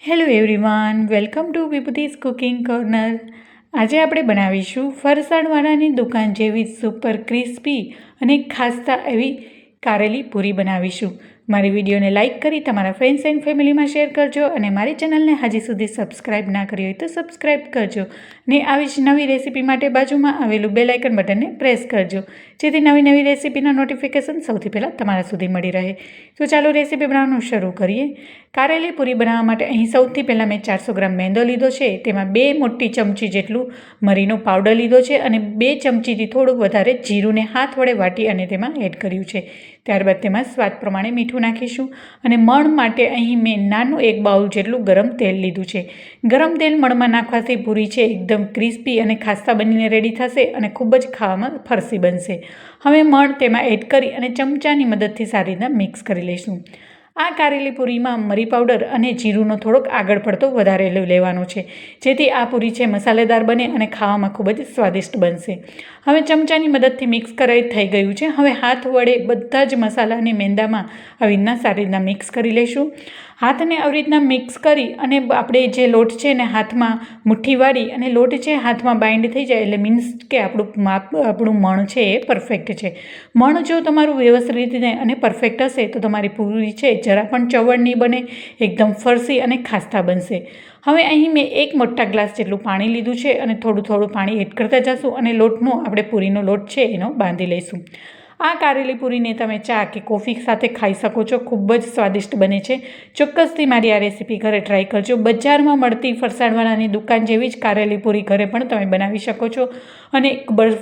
Hello everyone, welcome to Vibhuti's cooking corner. આજે આપણે બનાવીશું ફરસાણવાળાની દુકાન જેવી સુપર ક્રિસ્પી અને ખાસ્તા એવી કારેલી પૂરી બનાવીશું. મારી વિડીયોને લાઇક કરી તમારા ફ્રેન્ડ્સ એન્ડ ફેમિલીમાં શેર કરજો અને મારી ચેનલને હજી સુધી સબસ્ક્રાઈબ ના કરી હોય તો સબસ્ક્રાઈબ કરજો ને આવી જ નવી રેસીપી માટે બાજુમાં આવેલું બેલ આઇકન બટનને પ્રેસ કરજો જેથી નવી નવી રેસીપીના નોટિફિકેશન સૌથી પહેલાં તમારા સુધી મળી રહે. તો ચાલો રેસીપી બનાવવાનું શરૂ કરીએ. કારેલી પૂરી બનાવવા માટે અહીં સૌથી પહેલાં મેં 400 ગ્રામ મેંદો લીધો છે. તેમાં 2 મોટી ચમચી જેટલું મરીનો પાવડર લીધો છે અને 2 ચમચીથી થોડુંક વધારે જીરુંને હાથ વડે વાટી અને તેમાં એડ કર્યું છે. ત્યારબાદ તેમાં સ્વાદ પ્રમાણે મીઠું નાખીશું અને મણ માટે અહીં મેં નાનું 1 બાઉલ જેટલું ગરમ તેલ લીધું છે. ગરમ તેલ મણમાં નાખવાથી પૂરી છે એકદમ ક્રિસ્પી અને ખાસ્તા બનીને રેડી થશે અને ખૂબ જ ખાવામાં ફરસી બનશે. હવે મણ તેમાં એડ કરી અને ચમચાની મદદથી સારી રીતના મિક્સ કરી લઈશું. આ કારેલી પૂરીમાં મરી પાવડર અને જીરુંનો થોડોક આગળ પડતો વધારે લેવાનો છે જેથી આ પૂરી છે મસાલેદાર બને અને ખાવામાં ખૂબ જ સ્વાદિષ્ટ બનશે. હવે ચમચાની મદદથી મિક્સ કરાઈ થઈ ગયું છે. હવે હાથ વડે બધા જ મસાલાને મેંદામાં આવી રીતના સારી રીતના મિક્સ કરી લઈશું. હાથને આવી રીતના મિક્સ કરી અને આપણે જે લોટ છે ને હાથમાં મુઠ્ઠી વાળી અને લોટ છે હાથમાં બાઇન્ડ થઈ જાય એટલે મીન્સ કે આપણું મણ છે એ પરફેક્ટ છે. મણ જો તમારું વ્યવસ્થિત રીતે અને પરફેક્ટ હશે તો તમારી પૂરી છે જરા પણ ચવડ નહીં બને, એકદમ ફરસી અને ખાસ્તા બનશે. હવે અહીં મેં 1 મોટા ગ્લાસ જેટલું પાણી લીધું છે અને થોડું પાણી એડ કરતા જશું અને લોટનો આપણે પૂરીનો લોટ છે એનો બાંધી લઈશું. આ કારેલી પૂરીને તમે ચા કે કોફી સાથે ખાઈ શકો છો. ખૂબ જ સ્વાદિષ્ટ બને છે. ચોક્કસથી મારી આ રેસીપી ઘરે ટ્રાય કરજો. બજારમાં મળતી ફરસાણવાળાની દુકાન જેવી જ કારેલી પૂરી ઘરે પણ તમે બનાવી શકો છો અને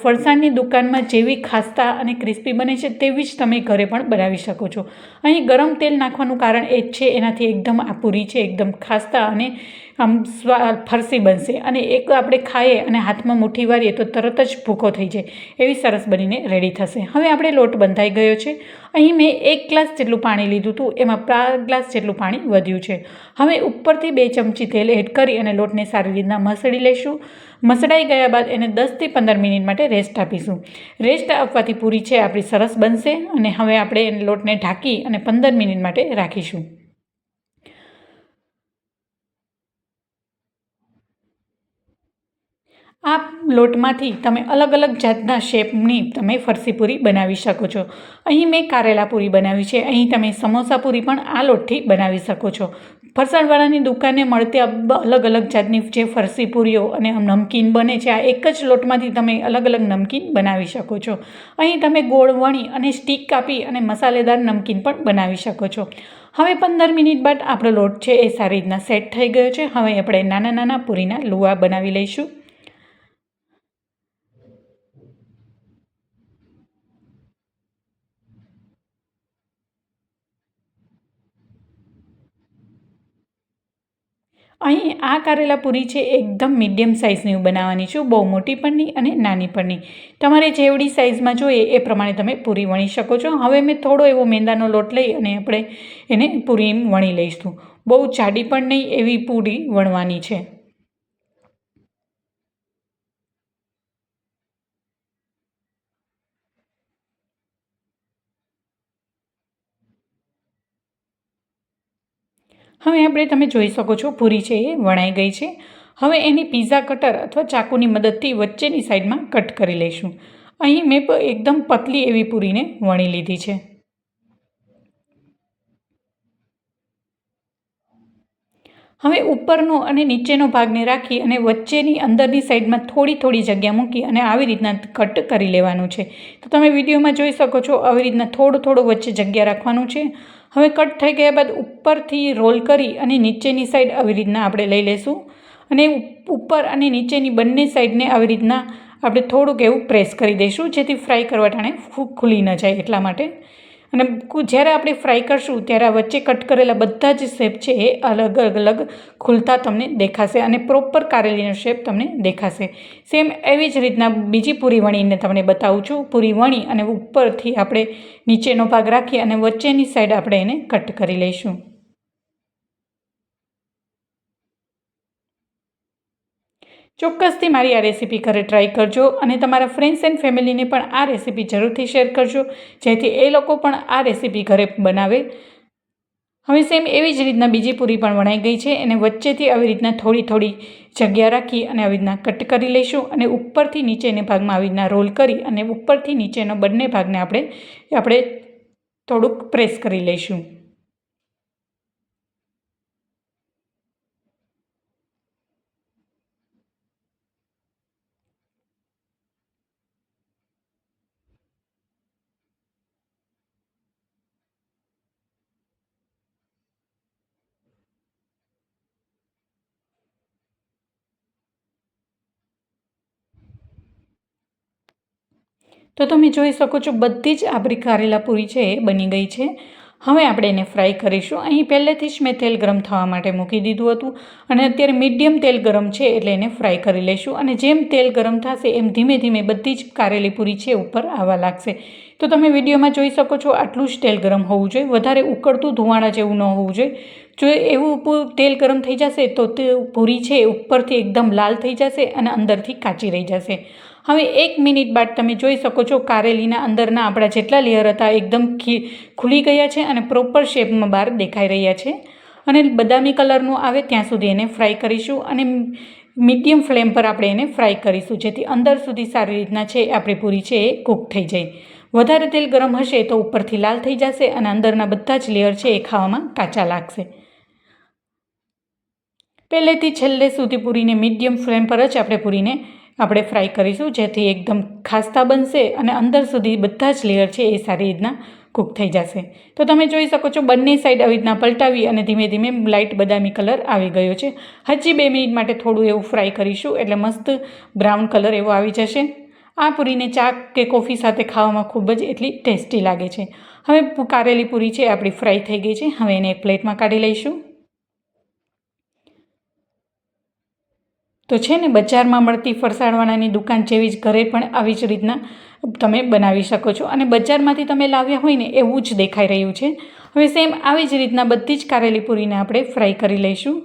ફરસાણની દુકાનમાં જેવી ખાસ્તા અને ક્રિસ્પી બને છે તેવી જ તમે ઘરે પણ બનાવી શકો છો. અહીં ગરમ તેલ નાખવાનું કારણ એ જ છે એનાથી એકદમ આ પૂરી છે એકદમ ખાસ્તા અને આમ ફરસી બનશે અને એક આપણે ખાઈએ અને હાથમાં મુઠ્ઠી વારીએ તો તરત જ ભૂકો થઈ જાય એવી સરસ બનીને રેડી થશે. હવે આપણે લોટ બંધાઈ ગયો છે. અહીં મેં 1 ગ્લાસ જેટલું પાણી લીધું હતું, એમાં 4 ગ્લાસ જેટલું પાણી વધ્યું છે. હવે ઉપરથી 2 ચમચી તેલ એડ કરી અને લોટને સારી રીતના મસળી લઈશું. મસળાઈ ગયા બાદ એને 10થી 15 મિનિટ માટે રેસ્ટ આપીશું. રેસ્ટ આપવાથી પૂરી છે આપણી સરસ બનશે અને હવે આપણે લોટને ઢાંકી અને 15 મિનિટ માટે રાખીશું. આ લોટમાંથી તમે અલગ અલગ જાતના શેપની તમે ફરસી પૂરી બનાવી શકો છો. અહીં મેં કારેલા પૂરી બનાવી છે. અહીં તમે સમોસા પૂરી પણ આ લોટથી બનાવી શકો છો. ફરસાણવાળાની દુકાને મળતી અલગ અલગ જાતની જે ફરસી પૂરીઓ અને નમકીન બને છે આ એક જ લોટમાંથી તમે અલગ અલગ નમકીન બનાવી શકો છો. અહીં તમે ગોળ વણી અને સ્ટીક કાપી અને મસાલેદાર નમકીન પણ બનાવી શકો છો. હવે 15 મિનિટ બાદ આપણો લોટ છે એ સારી રીતના સેટ થઈ ગયો છે. હવે આપણે નાના નાના પૂરીના લુવા બનાવી લઈશું. અહીં આ કારેલા પૂરી છે એકદમ મીડિયમ સાઇઝની બનાવવાની છું. બહુ મોટી પણ નહીં અને નાની પણ નહીં. તમારે જેવડી સાઇઝમાં જોઈએ એ પ્રમાણે તમે પૂરી વણી શકો છો. હવે મેં થોડો એવો મેંદાનો લોટ લઈ અને આપણે એને પૂરી વણી લઈશું. બહુ જાડી પણ નહીં એવી પૂરી વણવાની છે. હવે આપણે તમે જોઈ શકો છો પૂરી છે એ વણાઈ ગઈ છે. હવે એની પિઝા કટર અથવા ચાકુની મદદથી વચ્ચેની સાઈડમાં કટ કરી લઈશું. અહીં મેં એકદમ પતલી એવી પૂરીને વણી લીધી છે. હવે ઉપરનો અને નીચેનો ભાગને રાખી અને વચ્ચેની અંદરની સાઈડમાં થોડી જગ્યા મૂકી અને આવી રીતના કટ કરી લેવાનું છે. તો તમે વિડીયોમાં જોઈ શકો છો આવી રીતના થોડું વચ્ચે જગ્યા રાખવાનું છે. હવે કટ થઈ ગયા બાદ ઉપરથી રોલ કરી અને નીચેની સાઈડ આવી રીતના આપણે લઈ લઈશું અને ઉપર અને નીચેની બંને સાઈડને આવી રીતના આપણે થોડુંક એવું પ્રેસ કરી દઈશું જેથી ફ્રાય કરવા ટાણે ખુલી ન જાય એટલા માટે. અને જ્યારે આપણે ફ્રાય કરશું ત્યારે આ વચ્ચે કટ કરેલા બધા જ શેપ છે એ અલગ અલગ ખુલતા તમને દેખાશે અને પ્રોપર કારેલીનો શેપ તમને દેખાશે. સેમ એવી જ રીતના બીજી પૂરી વણીને તમને બતાવું છું. પૂરી વણી અને ઉપરથી આપણે નીચેનો ભાગ રાખી અને વચ્ચેની સાઈડ આપણે એને કટ કરી લઈશું. ચોક્કસથી મારી આ રેસીપી ઘરે ટ્રાય કરજો અને તમારા ફ્રેન્ડ્સ એન્ડ ફેમિલીને પણ આ રેસીપી જરૂરથી શેર કરજો જેથી એ લોકો પણ આ રેસીપી ઘરે બનાવે. હવે સેમ એવી જ રીતના બીજી પૂરી પણ વણાઈ ગઈ છે. એને વચ્ચેથી આવી રીતના થોડી થોડી જગ્યા રાખી અને આવી રીતના કટ કરી લઈશું અને ઉપરથી નીચેના ભાગમાં આવી રીતના રોલ કરી અને ઉપરથી નીચેનો બંને ભાગને આપણે થોડુંક પ્રેસ કરી લઈશું. તો તમે જોઈ શકો છો બધી જ આપણી કારેલા પૂરી છે એ બની ગઈ છે. હવે આપણે એને ફ્રાય કરીશું. અહીં પહેલેથી જ મેં તેલ ગરમ થવા માટે મૂકી દીધું હતું અને અત્યારે મીડિયમ તેલ ગરમ છે એટલે એને ફ્રાય કરી લઈશું. અને જેમ તેલ ગરમ થશે એમ ધીમે ધીમે બધી જ કારેલી પૂરી છે ઉપર આવવા લાગશે. તો તમે વિડીયોમાં જોઈ શકો છો આટલું જ તેલ ગરમ હોવું જોઈએ, વધારે ઉકળતું ધુવાણા જેવું ન હોવું જોઈએ. જો એવું તેલ ગરમ થઈ જશે તો તે પૂરી છે ઉપરથી એકદમ લાલ થઈ જશે અને અંદરથી કાચી રહી જશે. હવે 1 મિનિટ બાદ તમે જોઈ શકો છો કારેલીના અંદરના આપણા જેટલા લેયર હતા એકદમ ખુલી ગયા છે અને પ્રોપર શેપમાં બહાર દેખાઈ રહ્યા છે. અને બદામી કલરનું આવે ત્યાં સુધી એને ફ્રાય કરીશું અને મીડિયમ ફ્લેમ પર આપણે એને ફ્રાય કરીશું જેથી અંદર સુધી સારી રીતના છે આપણી પૂરી છે એ કૂક થઈ જાય. વધારે તેલ ગરમ હશે તો ઉપરથી લાલ થઈ જશે અને અંદરના બધા જ લેયર છે એ ખાવામાં કાચા લાગશે. પહેલેથી છેલ્લે સુધી પૂરીને મીડિયમ ફ્લેમ પર જ આપણે ફ્રાય કરીશું જેથી એકદમ ખાસ્તા બનશે અને અંદર સુધી બધા જ લેયર છે એ સારી રીતના કૂક થઈ જશે. તો તમે જોઈ શકો છો બંને સાઈડ આવી રીતના પલટાવી અને ધીમે ધીમે લાઇટ બદામી કલર આવી ગયો છે. હજી 2 મિનિટ માટે થોડું એવું ફ્રાય કરીશું એટલે મસ્ત બ્રાઉન કલર એવો આવી જશે. આ પૂરીને ચા કે કોફી સાથે ખાવામાં ખૂબ જ એટલી ટેસ્ટી લાગે છે. હવે કારેલી પૂરી છે આપણી ફ્રાય થઈ ગઈ છે. હવે એને એક પ્લેટમાં કાઢી લઈશું. તો છે ને બજારમાં મળતી ફરસાણવાળાની દુકાન જેવી જ ઘરે પણ આવી જ રીતના તમે બનાવી શકો છો અને બજારમાંથી તમે લાવ્યા હોય ને એવું જ દેખાઈ રહ્યું છે. હવે સેમ આવી જ રીતના બધી જ કારેલી પૂરીને આપણે ફ્રાય કરી લઈશું.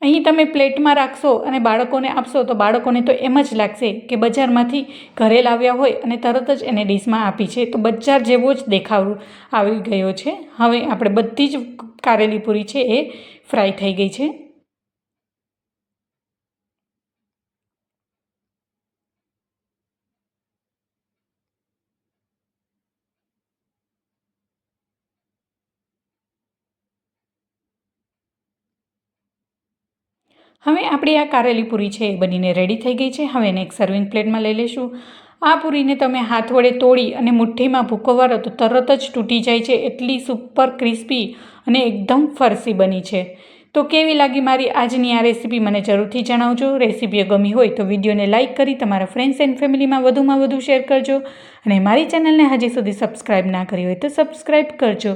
અહીં તમે પ્લેટમાં રાખશો અને બાળકોને આપશો તો બાળકોને તો એમ જ લાગશે કે બજારમાંથી ઘરે લાવ્યા હોય અને તરત જ એને ડીશમાં આપી છે. તો બજાર જેવો જ દેખાવ આવી ગયો છે. હવે આપણે બધી જ કારેલી પૂરી છે એ ફ્રાય થઈ ગઈ છે. હવે આપણી આ કારેલી પૂરી છે એ બનીને રેડી થઈ ગઈ છે. હવે એને એક સર્વિંગ પ્લેટમાં લઈ લઈશું. આ પૂરીને તમે હાથ વડે તોડી અને મુઠ્ઠીમાં ભૂકો વાળો તો તરત જ તૂટી જાય છે. એટલી સુપર ક્રિસ્પી અને એકદમ ફરસી બની છે. તો કેવી લાગી મારી આજની આ રેસીપી મને જરૂરથી જણાવજો. રેસીપી ગમી હોય તો વિડીયોને લાઇક કરી તમારા ફ્રેન્ડ્સ એન્ડ ફેમિલીમાં વધુમાં વધુ શેર કરજો અને મારી ચેનલને હજી સુધી સબસ્ક્રાઈબ ના કરી હોય તો સબસ્ક્રાઈબ કરજો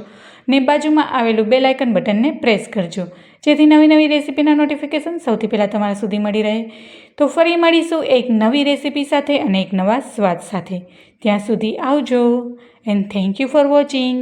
ને બાજુમાં આવેલું બેલ આઇકન બટનને પ્રેસ કરજો જેથી નવી નવી રેસીપીના નોટિફિકેશન સૌથી પહેલાં તમારા સુધી મળી રહે. તો ફરી મળીશું એક નવી રેસીપી સાથે અને એક નવા સ્વાદ સાથે. ત્યાં સુધી આવજો and thank you for watching.